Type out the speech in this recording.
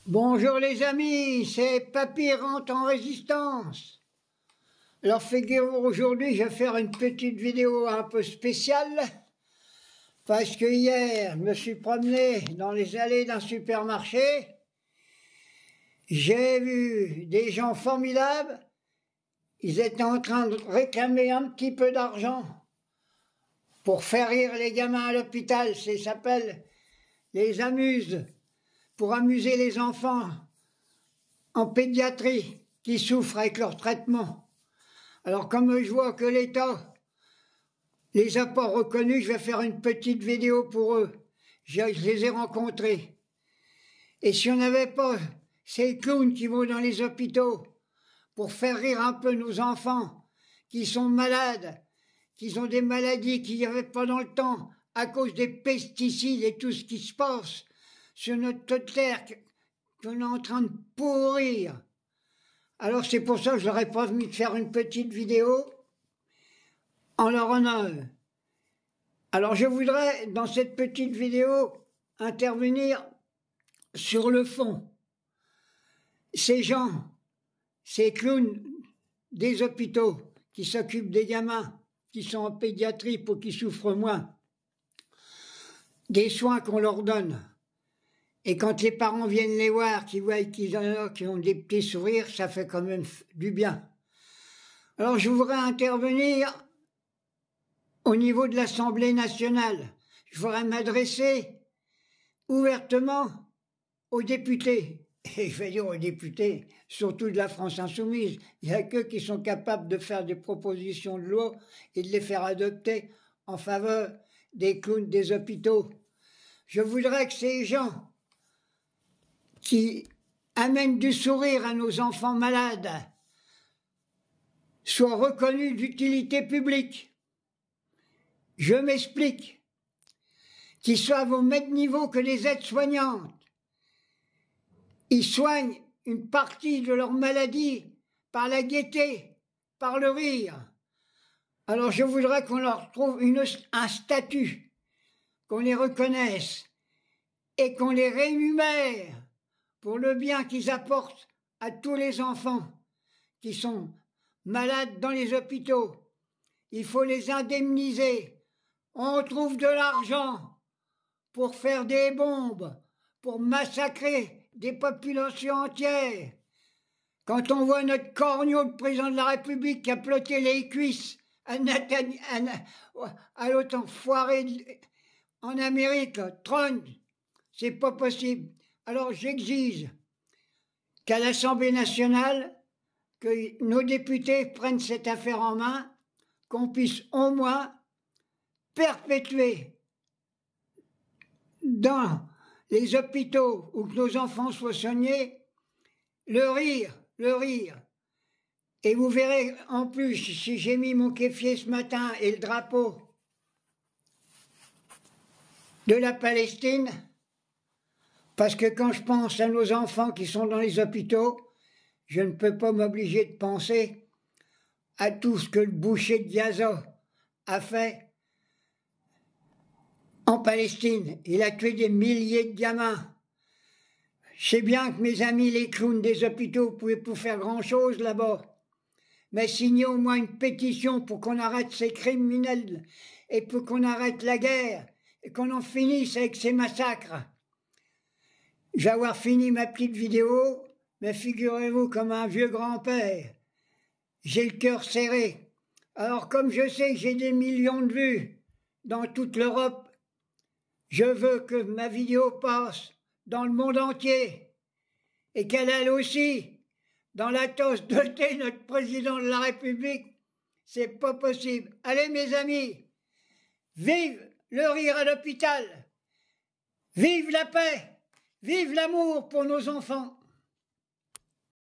Bonjour les amis, c'est Papy rentre en résistance. Alors figurez-vous, aujourd'hui je vais faire une petite vidéo un peu spéciale parce que hier je me suis promené dans les allées d'un supermarché. J'ai vu des gens formidables, ils étaient en train de réclamer un petit peu d'argent pour faire rire les gamins à l'hôpital. Ça s'appelle les amuses, pour amuser les enfants en pédiatrie qui souffrent avec leur traitement. Alors comme je vois que l'État les a pas reconnus, je vais faire une petite vidéo pour eux. Je les ai rencontrés. Et si on n'avait pas ces clowns qui vont dans les hôpitaux pour faire rire un peu nos enfants qui sont malades, qui ont des maladies qu'il n'y avait pas dans le temps à cause des pesticides et tout ce qui se passe sur notre terre qu'on est en train de pourrir. Alors c'est pour ça que je leur ai promis de faire une petite vidéo en leur honneur. Alors je voudrais, dans cette petite vidéo, intervenir sur le fond. Ces gens, ces clowns des hôpitaux qui s'occupent des gamins qui sont en pédiatrie pour qu'ils souffrent moins, des soins qu'on leur donne. Et quand les parents viennent les voir, qu'ils voient qu'ils ont des petits sourires, ça fait quand même du bien. Alors je voudrais intervenir au niveau de l'Assemblée nationale. Je voudrais m'adresser ouvertement aux députés. Et je vais dire aux députés, surtout de la France insoumise. Il n'y a qu'eux qui sont capables de faire des propositions de loi et de les faire adopter en faveur des clowns des hôpitaux. Je voudrais que ces gens qui amènent du sourire à nos enfants malades soient reconnus d'utilité publique. Je m'explique. Qu'ils soient au même niveau que les aides-soignantes. Ils soignent une partie de leur maladie par la gaieté, par le rire. Alors je voudrais qu'on leur trouve un statut, qu'on les reconnaisse et qu'on les rémunère pour le bien qu'ils apportent à tous les enfants qui sont malades dans les hôpitaux. Il faut les indemniser. On trouve de l'argent pour faire des bombes, pour massacrer des populations entières. Quand on voit notre corneau, le président de la République, qui a ploté les cuisses à l'autre enfoiré en Amérique, Trump, c'est pas possible. Alors j'exige qu'à l'Assemblée nationale, que nos députés prennent cette affaire en main, qu'on puisse au moins perpétuer dans les hôpitaux où que nos enfants soient soignés, le rire. Et vous verrez, en plus, si j'ai mis mon kéfier ce matin et le drapeau de la Palestine, parce que quand je pense à nos enfants qui sont dans les hôpitaux, je ne peux pas m'obliger de penser à tout ce que le boucher de Gaza a fait en Palestine. Il a tué des milliers de gamins. Je sais bien que mes amis les clowns des hôpitaux ne pouvaient pas faire grand-chose là-bas. Mais signez au moins une pétition pour qu'on arrête ces criminels et pour qu'on arrête la guerre et qu'on en finisse avec ces massacres. Je vais avoir fini ma petite vidéo, mais figurez-vous comme un vieux grand-père. J'ai le cœur serré. Alors comme je sais que j'ai des millions de vues dans toute l'Europe, je veux que ma vidéo passe dans le monde entier et qu'elle aille aussi dans la tasse de thé notre président de la République. C'est pas possible. Allez mes amis, vive le rire à l'hôpital, vive la paix, vive l'amour pour nos enfants.